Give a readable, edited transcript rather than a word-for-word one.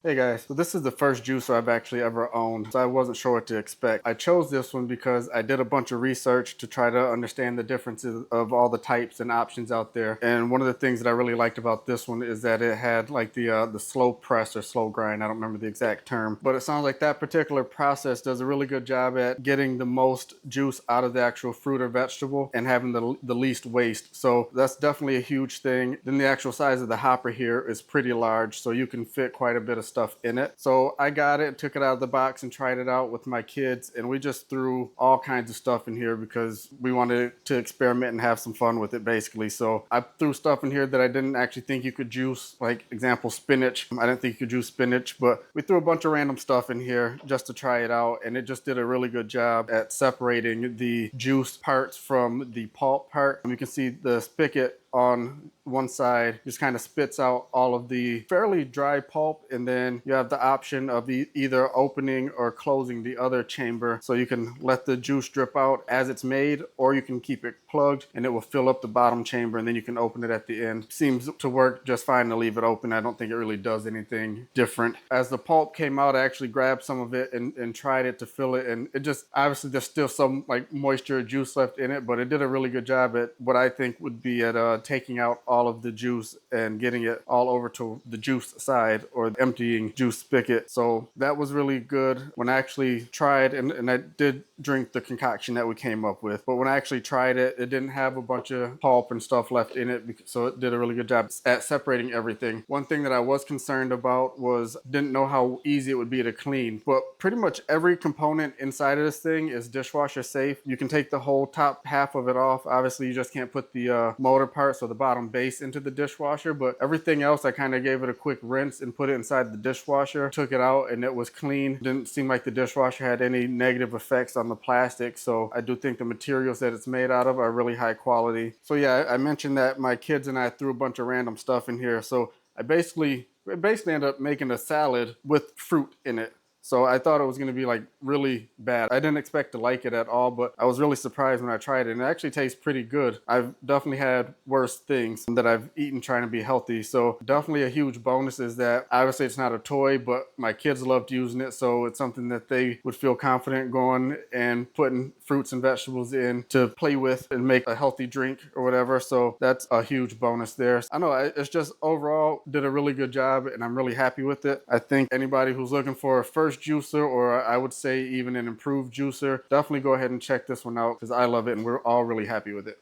Hey guys, so this is the first juicer I've actually ever owned, so I wasn't sure what to expect. I chose this one because I did a bunch of research to try to understand the differences of all the types and options out there. And one of the things that I really liked about this one is that it had like the slow press or slow grind. I don't remember the exact term, but it sounds like that particular process does a really good job at getting the most juice out of the actual fruit or vegetable and having the least waste. So that's definitely a huge thing. Then the actual size of the hopper here is pretty large, so you can fit quite a bit of stuff in it. So I got it, took it out of the box and tried it out with my kids, and we just threw all kinds of stuff in here because we wanted to experiment and have some fun with it basically. So I threw stuff in here that I didn't actually think you could juice, like example spinach. I didn't think you could juice spinach, but we threw a bunch of random stuff in here just to try it out, and it just did a really good job at separating the juice parts from the pulp part. And you can see the spigot on one side just kind of spits out all of the fairly dry pulp, and then you have the option of either opening or closing the other chamber, so you can let the juice drip out as it's made, or you can keep it plugged and it will fill up the bottom chamber, and then you can open it at the end. Seems to work just fine to leave it open. I don't think it really does anything different. As the pulp came out, I actually grabbed some of it and tried it to fill it, and it just, obviously there's still some like moisture or juice left in it, but it did a really good job at what I think would be at taking out all of the juice and getting it all over to the juice side or the emptying juice spigot. So that was really good. When I actually tried, and I did drink the concoction that we came up with, but when I actually tried it, it didn't have a bunch of pulp and stuff left in it, so it did a really good job at separating everything. One thing that I was concerned about was didn't know how easy it would be to clean, but pretty much every component inside of this thing is dishwasher safe. You can take the whole top half of it off. Obviously you just can't put the motor part, so the bottom base, into the dishwasher, but everything else I kind of gave it a quick rinse and put it inside the dishwasher, took it out, and it was clean. Didn't seem like the dishwasher had any negative effects on the plastic, so I do think the materials that it's made out of are really high quality. So yeah, I mentioned that my kids and I threw a bunch of random stuff in here, so I basically ended up making a salad with fruit in it. So I thought it was going to be like really bad. I didn't expect to like it at all, but I was really surprised when I tried it, and it actually tastes pretty good. I've definitely had worse things that I've eaten trying to be healthy. So definitely a huge bonus is that obviously it's not a toy, but my kids loved using it. So it's something that they would feel confident going and putting fruits and vegetables in to play with and make a healthy drink or whatever. So that's a huge bonus there. I know it's just overall did a really good job, and I'm really happy with it. I think anybody who's looking for a first juicer, or I would say even an improved juicer, definitely go ahead and check this one out because I love it and we're all really happy with it.